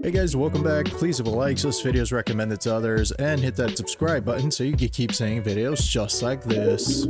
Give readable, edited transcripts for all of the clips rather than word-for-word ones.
Hey guys, welcome back. Please leave a like so this video is recommended to others, and hit that subscribe button so you can keep seeing videos just like this.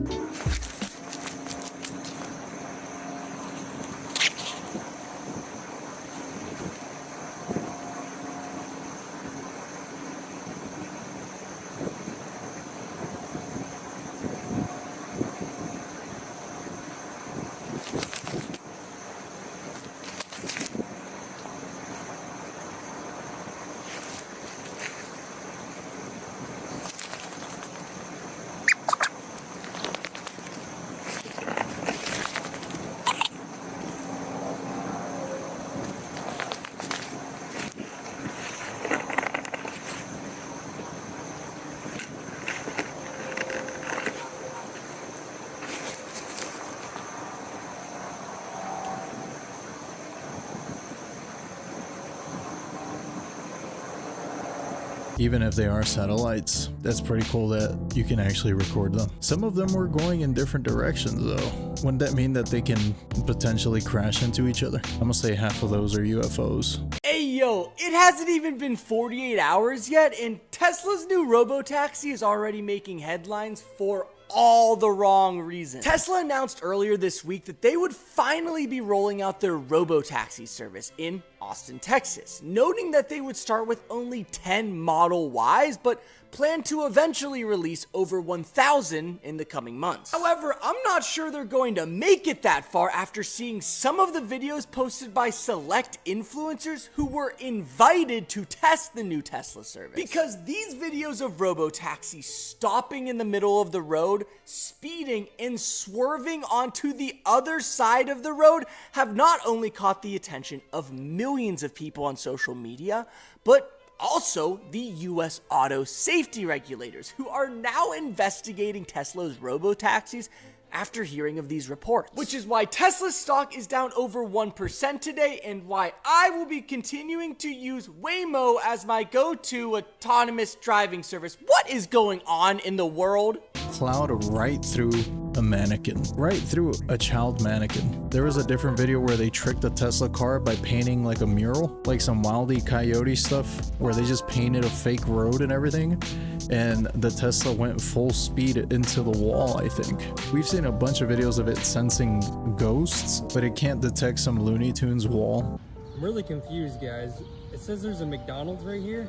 Even if they are satellites, that's pretty cool that you can actually record them. Some of them were going in different directions though. Wouldn't that mean that they can potentially crash into each other? I'm gonna say half of those are UFOs. Hey yo, it hasn't even been 48 hours yet and Tesla's new robo-taxi is already making headlines for all the wrong reasons. Tesla announced earlier this week that they would finally be rolling out their robo-taxi service in Austin, Texas, noting that they would start with only 10 Model Ys, but plan to eventually release over 1,000 in the coming months. However, I'm not sure they're going to make it that far after seeing some of the videos posted by select influencers who were invited to test the new Tesla service. Because these videos of robo-taxis stopping in the middle of the road, speeding, and swerving onto the other side of the road have not only caught the attention of millions of people on social media, but also the US auto safety regulators, who are now investigating Tesla's robo-taxis after hearing of these reports. Which is why Tesla's stock is down over 1% today, and why I will be continuing to use Waymo as my go-to autonomous driving service. What is going on in the world? Plowed right through a mannequin, right through a child mannequin. There was a different video where they tricked a Tesla car by painting like a mural, like some Wile E. Coyote stuff, where they just painted a fake road and everything, and the Tesla went full speed into the wall, I think. We've seen a bunch of videos of it sensing ghosts, but it can't detect some Looney Tunes wall. I'm really confused, guys. It says there's a McDonald's right here,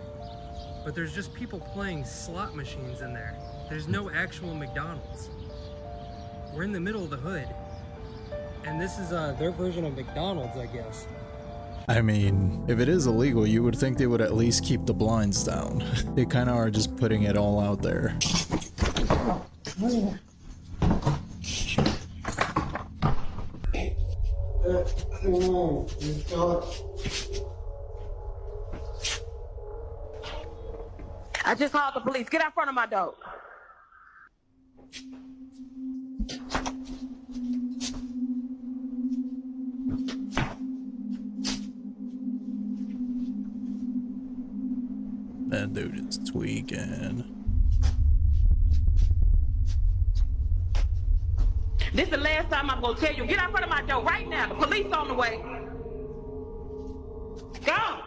but there's just people playing slot machines in there. There's no actual McDonald's. We're in the middle of the hood, and this is their version of McDonald's, I guess. I mean, if it is illegal, you would think they would at least keep the blinds down. They kind of are just putting it all out there. I just called the police. Get out front of my door. That dude is tweaking. This is the last time I'm gonna tell you. Get out front of my door right now. The police on the way. Go.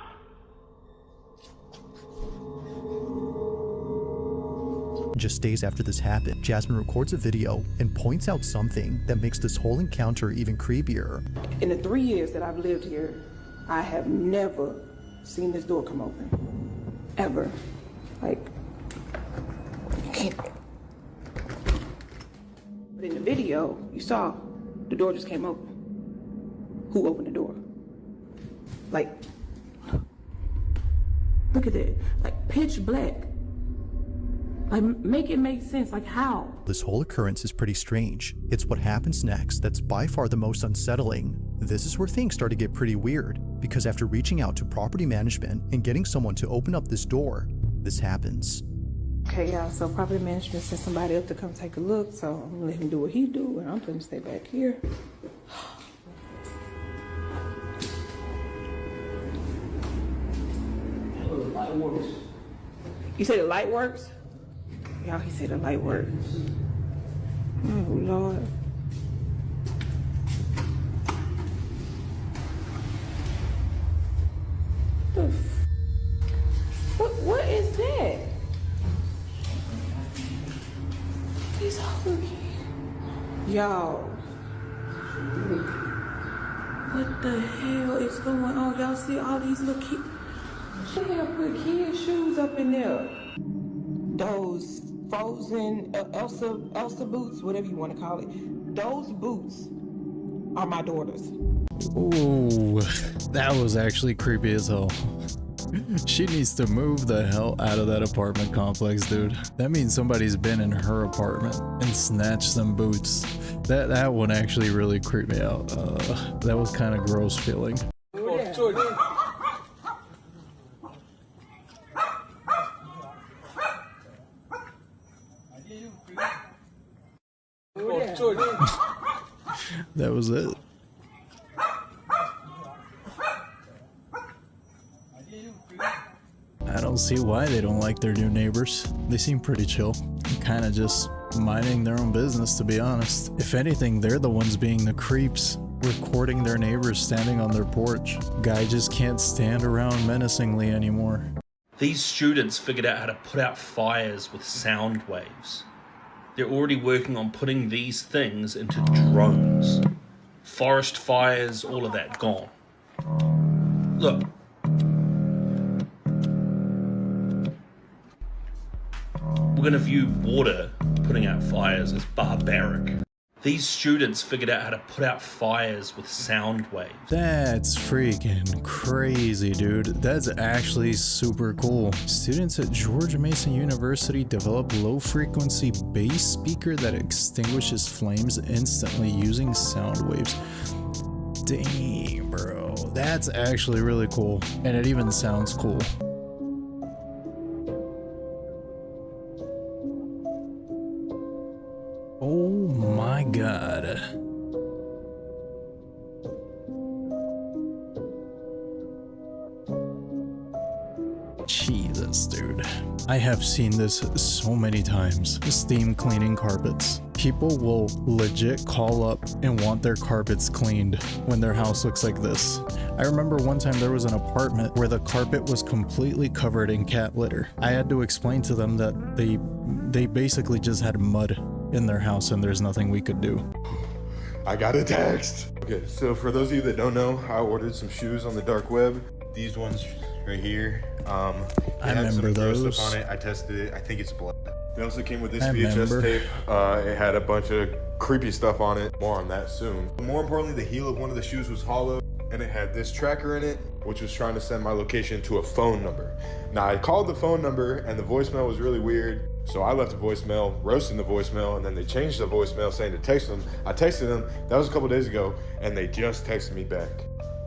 Just days after this happened, Jasmine records a video and points out something that makes this whole encounter even creepier. In the 3 years that I've lived here, I have never seen this door come open. Ever. Like, you can't. But in the video, you saw the door just came open. Who opened the door? Like, look at it. Like, pitch black. Like, make it make sense. Like, how? This whole occurrence is pretty strange. It's what happens next that's by far the most unsettling. This is where things start to get pretty weird, because after reaching out to property management and getting someone to open up this door, this happens. Okay, y'all, so property management sent somebody up to come take a look, so I'm gonna let him do what he do, and I'm gonna stay back here. The light works. You say the light works? Y'all, he said the light works. Oh, Lord. The Y'all. What the hell is going on? Y'all see all these little kids? They have put kids' shoes up in there. Those frozen Elsa boots, whatever you want to call it. Those boots are my daughter's. Ooh, that was actually creepy as hell. She needs to move the hell out of that apartment complex, dude. That means somebody's been in her apartment and snatched some boots. That one actually really creeped me out. That was kind of gross feeling. That was it. I don't see why they don't like their new neighbors. They seem pretty chill. Kind of just minding their own business, to be honest. If anything, they're the ones being the creeps, recording their neighbors standing on their porch. Guy just can't stand around menacingly anymore. These students figured out how to put out fires with sound waves. They're already working on putting these things into drones. Forest fires, all of that gone. Look. We're gonna view water putting out fires as barbaric. These students figured out how to put out fires with sound waves. That's freaking crazy, dude. That's actually super cool. Students at George Mason University develop low-frequency bass speaker that extinguishes flames instantly using sound waves. Dang, bro. That's actually really cool. And it even sounds cool. Oh my god. Jesus, dude. I have seen this so many times. Steam cleaning carpets. People will legit call up and want their carpets cleaned when their house looks like this. I remember one time there was an apartment where the carpet was completely covered in cat litter. I had to explain to them that they basically just had mud in their house and there's nothing we could do. I got a text. Okay, so for those of you that don't know, I ordered some shoes on the dark web. These ones right here. I remember those. On it. I tested it. I think it's blood. They also came with this VHS tape. It had a bunch of creepy stuff on it. More on that soon. More importantly, the heel of one of the shoes was hollow, and it had this tracker in it, which was trying to send my location to a phone number. Now, I called the phone number, and the voicemail was really weird. So I left a voicemail, roasting the voicemail, and then they changed the voicemail saying to text them. I texted them, that was a couple days ago, and they just texted me back.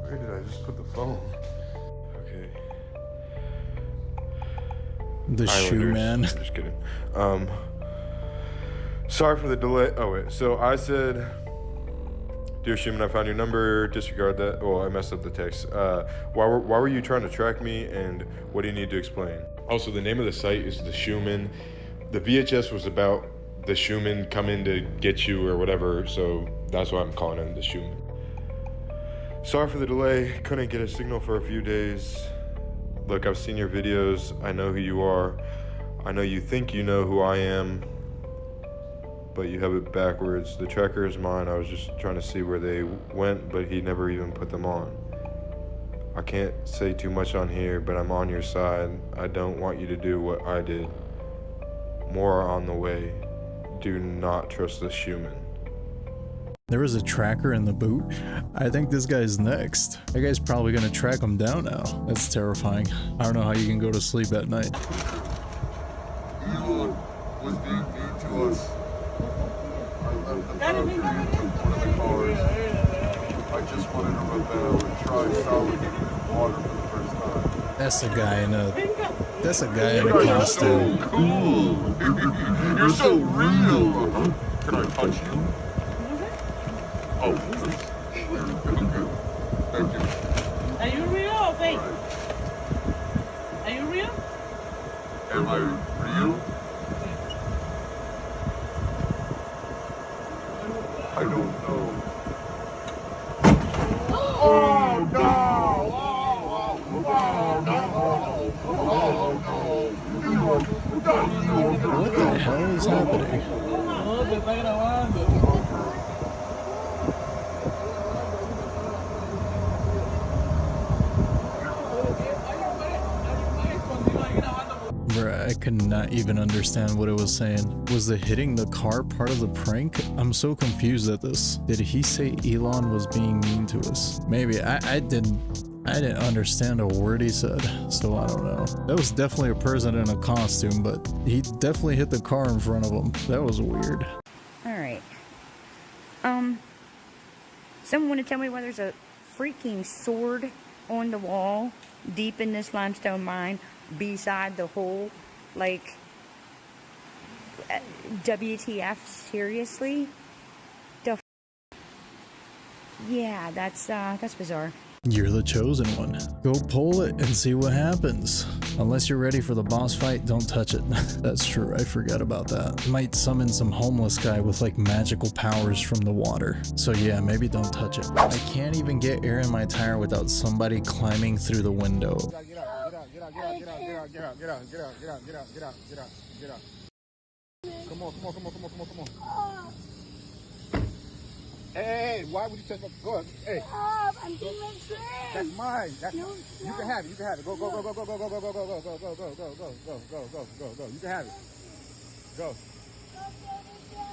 Where did I just put the phone? Okay. The shoe man. I'm just kidding. Sorry for the delay. Oh wait, so I said, "Dear Shoeman, I found your number, disregard that." Oh, I messed up the text. Why were you trying to track me, and what do you need to explain? Also, the name of the site is The Shoeman. The VHS was about the Shoeman coming to get you or whatever, so that's why I'm calling him The Shoeman. Sorry for the delay, couldn't get a signal for a few days. Look, I've seen your videos, I know who you are. I know you think you know who I am, but you have it backwards. The tracker is mine, I was just trying to see where they went, but he never even put them on. I can't say too much on here, but I'm on your side. I don't want you to do what I did. More on the way. Do not trust the Shoeman. There was a tracker in the boot. I think this guy's next. That guy's probably gonna track him down now. That's terrifying. I don't know how you can go to sleep at night. Evil was being mean to us. I left the boat and took one of the cars. I just wanted to rebel and try solid water for the first time. That's a guy in a costume. So cool. You're so real. Can I touch you? Oh, sure. Good. Thank you. Are you real or fake? Are you real? Am I real? I don't know. Oh no! What the hell is happening? I could not even understand what it was saying. Was the hitting the car part of the prank? I'm so confused at this. Did he say Elon was being mean to us? Maybe. I didn't understand a word he said, so I don't know. That was definitely a person in a costume, but he definitely hit the car in front of him. That was weird. Alright. Someone want to tell me why there's a freaking sword on the wall deep in this limestone mine beside the hole? Like, WTF, seriously? Yeah, that's bizarre. You're the chosen one. Go pull it and see what happens. Unless you're ready for the boss fight, don't touch it. That's true, I forgot about that. Might summon some homeless guy with like magical powers from the water. So yeah, maybe don't touch it. I can't even get air in my tire without somebody climbing through the window. Get out. Come on. Hey, why would you take my gun? Hey. Stop, I'm doing my trick. That's mine. No, you can have it. Go. You can have it. Go.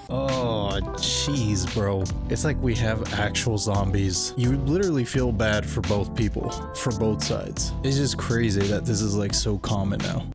Oh, jeez, bro. It's like we have actual zombies. You would literally feel bad for both people, for both sides. It's just crazy that this is like so common now.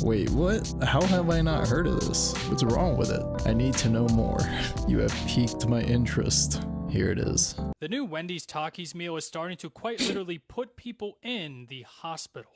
Wait, what? How have I not heard of this? What's wrong with it? I need to know more. You have piqued my interest. Here it is. The new Wendy's Takis meal is starting to quite literally put people in the hospital.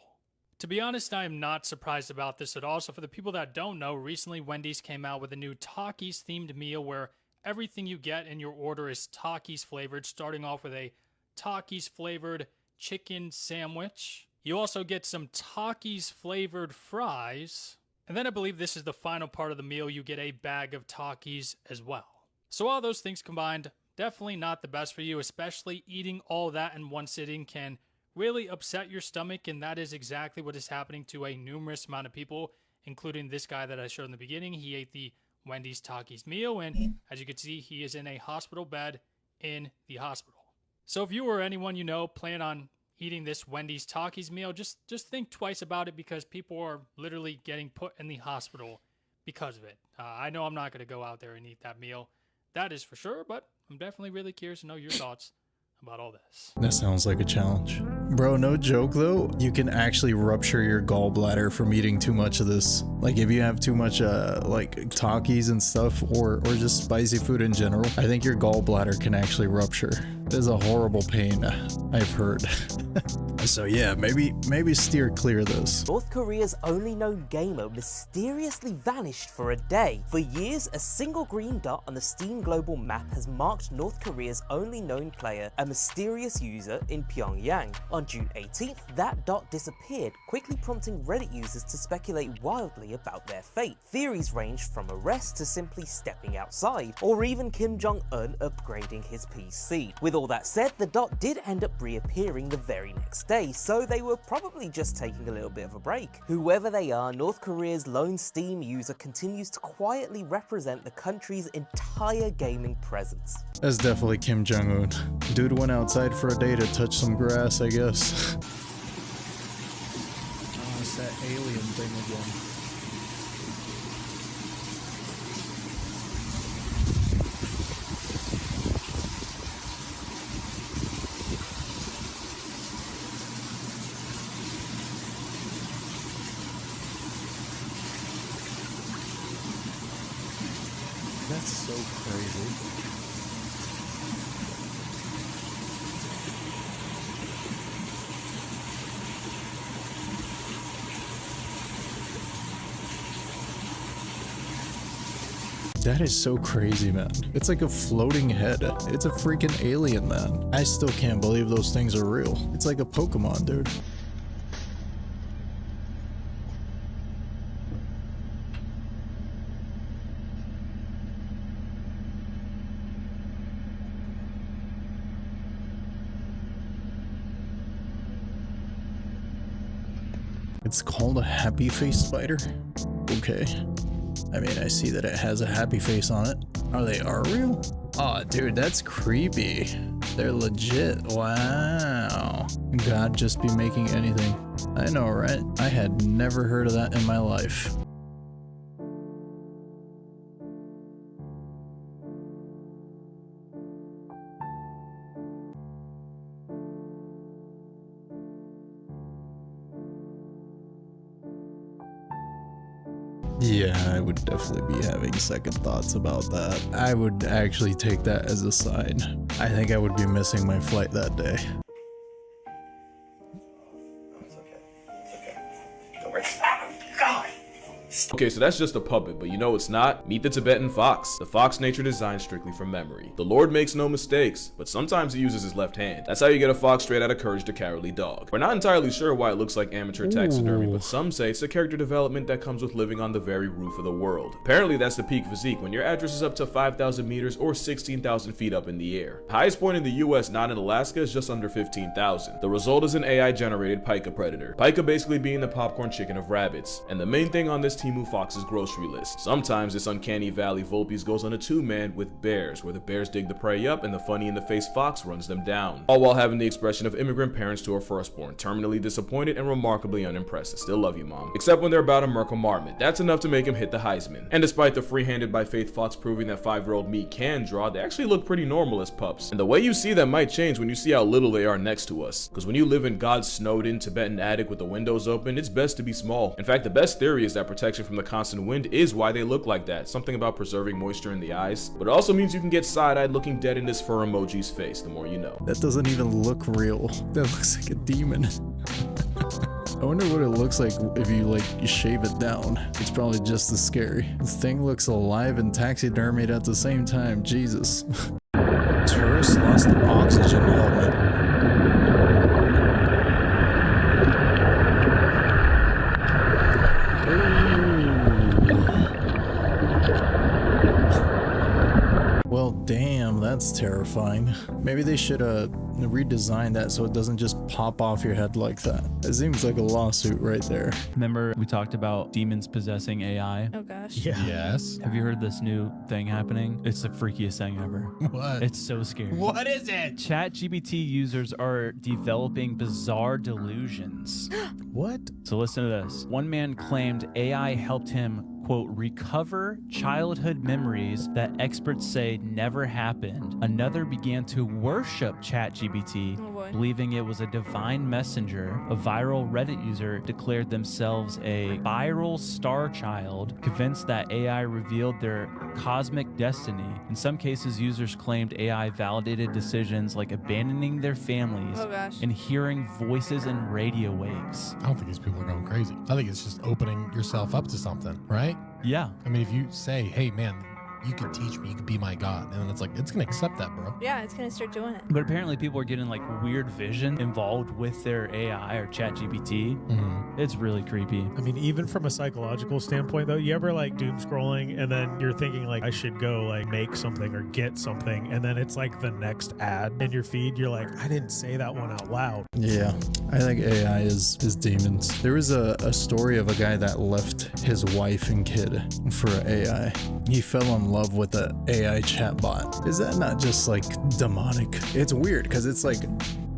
To be honest, I am not surprised about this at all. So for the people that don't know, recently Wendy's came out with a new Takis themed meal where everything you get in your order is Takis flavored, starting off with a Takis flavored chicken sandwich. You also get some Takis flavored fries. And then I believe this is the final part of the meal. You get a bag of Takis as well. So all those things combined, definitely not the best for you, especially eating all that in one sitting can really upset your stomach. And that is exactly what is happening to a numerous amount of people, including this guy that I showed in the beginning. He ate the Wendy's Takis meal. And as you can see, he is in a hospital bed in the hospital. So if you or anyone you know plan on eating this Wendy's Takis meal, just think twice about it, because people are literally getting put in the hospital because of it. I know I'm not going to go out there and eat that meal, that is for sure, but I'm definitely really curious to know your thoughts about all this. That sounds like a challenge. Bro, no joke though, you can actually rupture your gallbladder from eating too much of this. Like if you have too much like Takis and stuff, or just spicy food in general, I think your gallbladder can actually rupture. It is a horrible pain, I've heard. So yeah, maybe steer clear of this. North Korea's only known gamer mysteriously vanished for a day. For years, a single green dot on the Steam global map has marked North Korea's only known player, a mysterious user in Pyongyang. On June 18th, that dot disappeared, quickly prompting Reddit users to speculate wildly about their fate. Theories ranged from arrest to simply stepping outside, or even Kim Jong-un upgrading his PC. With all that said, the dot did end up reappearing the very next day, so they were probably just taking a little bit of a break. Whoever they are, North Korea's lone Steam user continues to quietly represent the country's entire gaming presence. That's definitely Kim Jong-un. Dude went outside for a day to touch some grass, I guess. Oh, it's that alien thing again. That's so crazy. That is so crazy, man. It's like a floating head. It's a freaking alien, man. I still can't believe those things are real. It's like a Pokemon, dude. It's called a happy face spider? Okay. I mean, I see that it has a happy face on it. Oh, they are real? Oh, dude, that's creepy. They're legit. Wow. God just be making anything. I know, right? I had never heard of that in my life. Yeah, I would definitely be having second thoughts about that. I would actually take that as a sign. I think I would be missing my flight that day. Okay, so that's just a puppet, but you know it's not? Meet the Tibetan fox, the fox nature designed strictly from memory. The Lord makes no mistakes, but sometimes he uses his left hand. That's how you get a fox straight out of Courage the Cowardly Dog. We're not entirely sure why it looks like amateur taxidermy, but some say it's a character development that comes with living on the very roof of the world. Apparently that's the peak physique when your address is up to 5,000 meters or 16,000 feet up in the air. Highest point in the US, not in Alaska, is just under 15,000. The result is an AI generated pika predator. Pika basically being the popcorn chicken of rabbits. And the main thing on this Timu Fox's grocery list. Sometimes this uncanny valley Volpes goes on a two-man with bears, where the bears dig the prey up and the funny-in-the-face fox runs them down. All while having the expression of immigrant parents to a firstborn, terminally disappointed and remarkably unimpressed. I still love you, Mom. Except when they're about to murk a marmot. That's enough to make him hit the Heisman. And despite the free-handed by Faith Fox proving that 5-year-old me can draw, they actually look pretty normal as pups. And the way you see them might change when you see how little they are next to us. Because when you live in God's snowed-in Tibetan attic with the windows open, it's best to be small. In fact, the best theory is that protection from the constant wind is why they look like that. Something about preserving moisture in the eyes. But it also means you can get side-eyed looking dead in this fur emoji's face, the more you know. That doesn't even look real. That looks like a demon. I wonder what it looks like if you shave it down. It's probably just as scary. This thing looks alive and taxidermied at the same time. Jesus. Tourist lost the oxygen helmet. Well, damn, that's terrifying. Maybe they should redesign that so it doesn't just pop off your head like that. It seems like a lawsuit right there. Remember we talked about demons possessing AI? Oh gosh. Yeah. Yes. Have you heard this new thing happening? It's the freakiest thing ever. What? It's so scary. What is it? ChatGPT users are developing bizarre delusions. What? So listen to this. One man claimed AI helped him, quote, recover childhood memories that experts say never happened. Another began to worship ChatGPT, believing it was a divine messenger. A viral Reddit user declared themselves a viral star child, convinced that AI revealed their cosmic destiny. In some cases, users claimed AI validated decisions like abandoning their families and hearing voices in radio waves. I don't think these people are going crazy. I think it's just opening yourself up to something, right? Yeah. I mean, if you say, hey, man, you could teach me, you could be my God. And then it's like, it's going to accept that, bro. Yeah, it's going to start doing it. But apparently people are getting weird vision involved with their AI or ChatGPT. It's really creepy. I mean, even from a psychological standpoint, though, you ever doom scrolling and then you're thinking I should go make something or get something. And then it's the next ad in your feed. You're like, I didn't say that one out loud. Yeah, I think AI is demons. There was a story of a guy that left his wife and kid for an AI. He fell in love with the AI chatbot. Is that not just demonic? It's weird because it's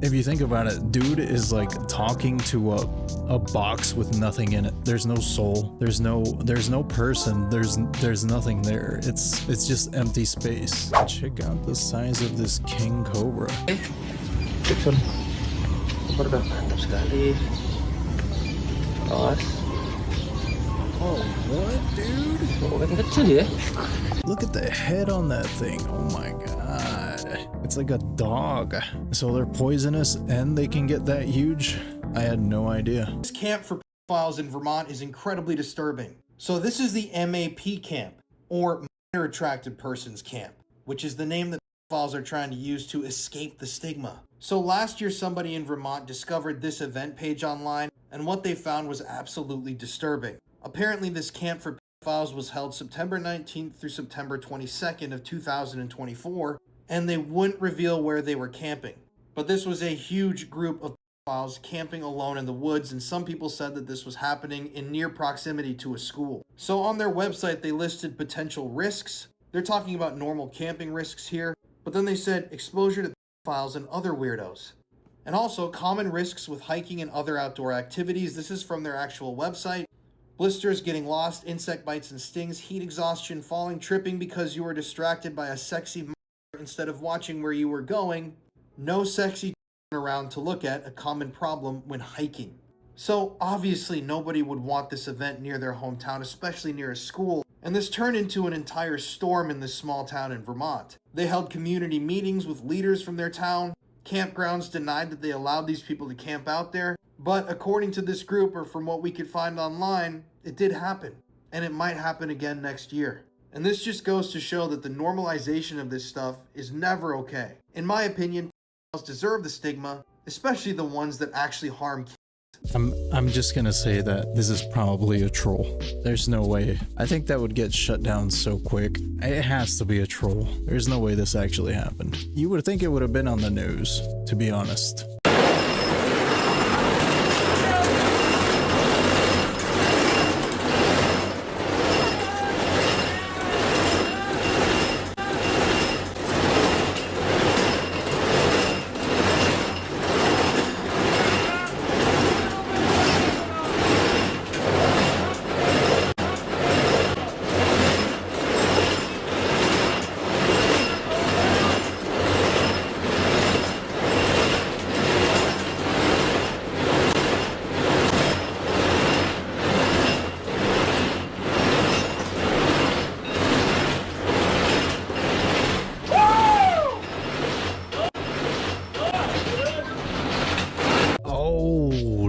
if you think about it, dude is talking to a box with nothing in it. There's no soul. There's no person. There's nothing there. It's just empty space. Check out the size of this king cobra. Oh, what, dude? Look at the head on that thing. Oh my god. It's like a dog. So they're poisonous and they can get that huge? I had no idea. This camp for pedophiles in Vermont is incredibly disturbing. So this is the MAP camp, or Minor Attracted Persons Camp, which is the name that pedophiles are trying to use to escape the stigma. So last year, somebody in Vermont discovered this event page online, and what they found was absolutely disturbing. Apparently, this camp for pedophiles was held September 19th through September 22nd of 2024, and they wouldn't reveal where they were camping. But this was a huge group of pedophiles camping alone in the woods, and some people said that this was happening in near proximity to a school. So on their website, they listed potential risks, They're talking about normal camping risks here, but then they said exposure to files and other weirdos. And also common risks with hiking and other outdoor activities. This is from their actual website. Blisters, getting lost, insect bites and stings, heat exhaustion, falling, tripping because you were distracted by a sexy instead of watching where you were going. No sexy around to look at, a common problem when hiking. So obviously nobody would want this event near their hometown, especially near a school. And this turned into an entire storm in this small town in Vermont. They held community meetings with leaders from their town. Campgrounds denied that they allowed these people to camp out there. But according to this group, or from what we could find online, it did happen. And it might happen again next year. And this just goes to show that the normalization of this stuff is never okay. In my opinion, deserve the stigma, especially the ones that actually harm kids. I'm just gonna say that this is probably a troll. There's no way. I think that would get shut down so quick. It has to be a troll. There's no way this actually happened. You would think it would have been on the news, to be honest.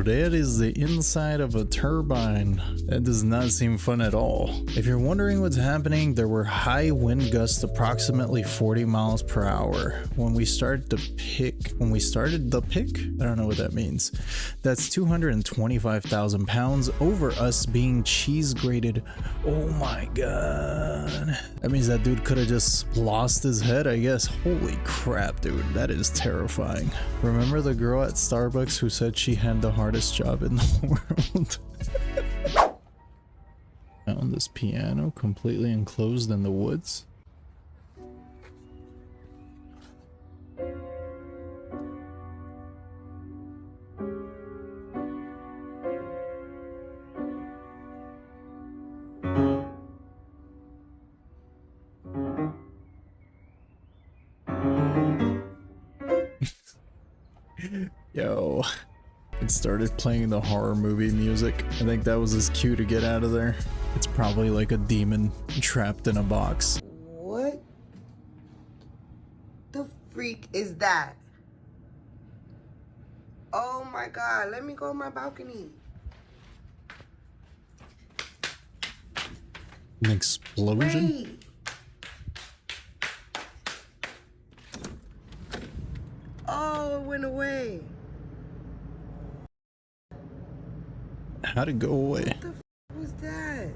That is the inside of a turbine. That does not seem fun at all. If you're wondering what's happening, there were high wind gusts approximately 40 miles per hour. When we started the pick, I don't know what that means. That's 225,000 pounds over us being cheese grated. Oh my god. That means that dude could have just lost his head, I guess. Holy crap, dude. That is terrifying. Remember the girl at Starbucks who said she had the hardest job in the world? Found this piano completely enclosed in the woods. Yo, it started playing the horror movie music. I think that was his cue to get out of there. It's probably like a demon trapped in a box. What the freak is that? Oh my god, let me go on my balcony. An explosion? Wait. Oh, it went away. How'd it go away? What the f was that?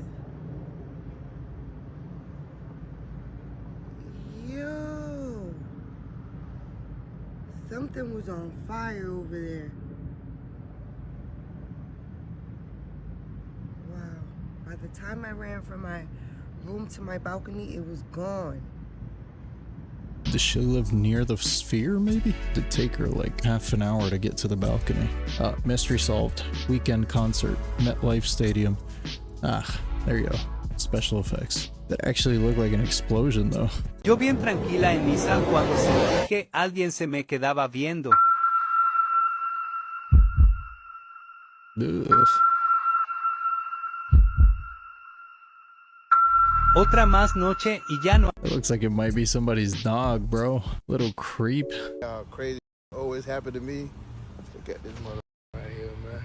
Yo. Something was on fire over there. Wow. By the time I ran from my room to my balcony, it was gone. Does she live near the sphere, maybe? It'd take her like half an hour to get to the balcony. Mystery solved. Weekend concert. MetLife Stadium. Ah, there you go. Special effects. That actually looked like an explosion, though. Yo bien tranquila en misa cuando sentí que alguien se me quedaba viendo. Ugh. Otra más noche y ya no. It looks like it might be somebody's dog, bro. Little creep. Crazy always happened to me. Look at this mother right here, man.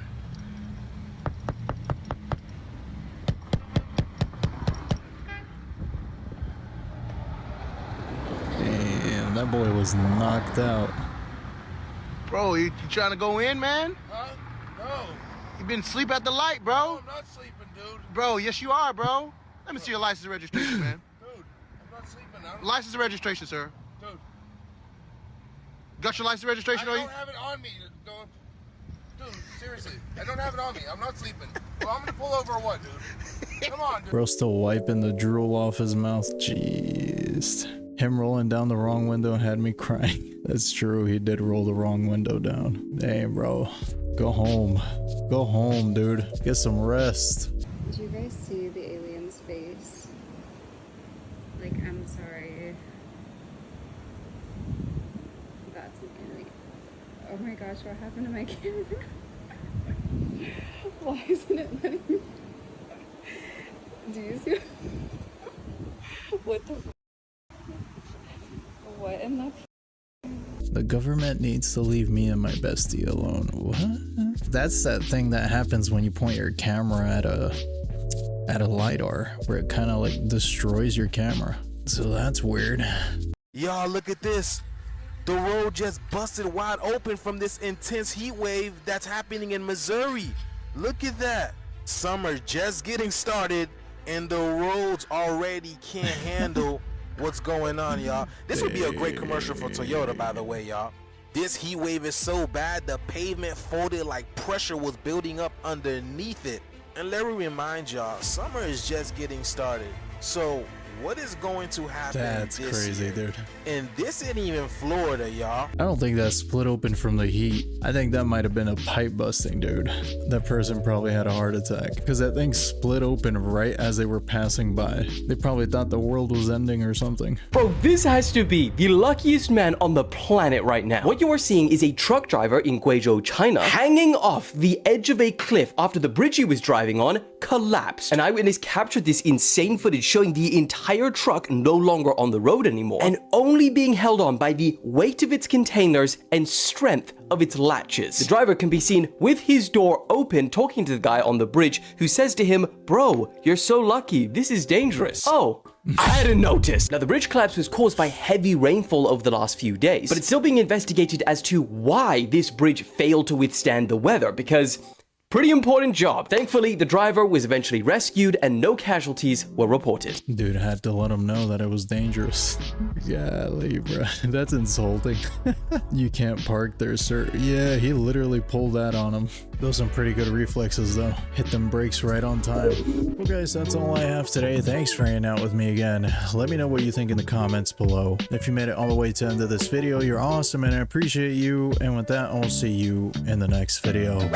Damn, that boy was knocked out. Bro, you trying to go in, man? Huh? No. You been asleep at the light, bro. No, I'm not sleeping, dude. Bro, yes you are, bro. Let me see your license and registration, man. Dude, I'm not sleeping. License and registration, sir. Dude. Got your license and registration on you? I don't have it on me. Dude, seriously. I don't have it on me. I'm not sleeping. I'm gonna pull over or what, dude? Come on, dude. Bro still wiping the drool off his mouth. Jeez. Him rolling down the wrong window had me crying. That's true, he did roll the wrong window down. Damn, bro. Go home. Go home, dude. Get some rest. Did you guys see the alien's face? Like, I'm sorry. That's like, oh my gosh, what happened to my camera? Why isn't it letting me? Do you see? What the? What in the? The government needs to leave me and my bestie alone. What? That's that thing that happens when you point your camera at a LiDAR, where it kind of like destroys your camera. So that's weird. Y'all, look at this. The road just busted wide open from this intense heat wave that's happening in Missouri. Look at that. Summer just getting started and the roads already can't handle what's going on, y'all. This would be a great commercial for Toyota, by the way, y'all. This heat wave is so bad the pavement folded like pressure was building up underneath it. And let me remind y'all, summer is just getting started. So what is going to happen? That's this crazy, year? dude. And this ain't even Florida, y'all. I don't think that split open from the heat. I think that might have been a pipe busting, dude. That person probably had a heart attack because that thing split open right as they were passing by. They probably thought the world was ending or something. Bro, this has to be the luckiest man on the planet right now. What you are seeing is a truck driver in Guizhou, China, hanging off the edge of a cliff after the bridge he was driving on collapsed. An eyewitness captured this insane footage showing the entire truck no longer on the road anymore and only being held on by the weight of its containers and strength of its latches. The driver can be seen with his door open talking to the guy on the bridge who says to him, "Bro, you're so lucky, this is dangerous." Oh, I hadn't noticed. Now, the bridge collapse was caused by heavy rainfall over the last few days, but it's still being investigated as to why this bridge failed to withstand the weather, because pretty important job. Thankfully, the driver was eventually rescued and no casualties were reported. Dude, I had to let him know that it was dangerous. Golly, bro. That's insulting. You can't park there, sir. Yeah, he literally pulled that on him. Those are some pretty good reflexes, though. Hit them brakes right on time. Well, guys, that's all I have today. Thanks for hanging out with me again. Let me know what you think in the comments below. If you made it all the way to the end of this video, you're awesome and I appreciate you. And with that, I'll see you in the next video.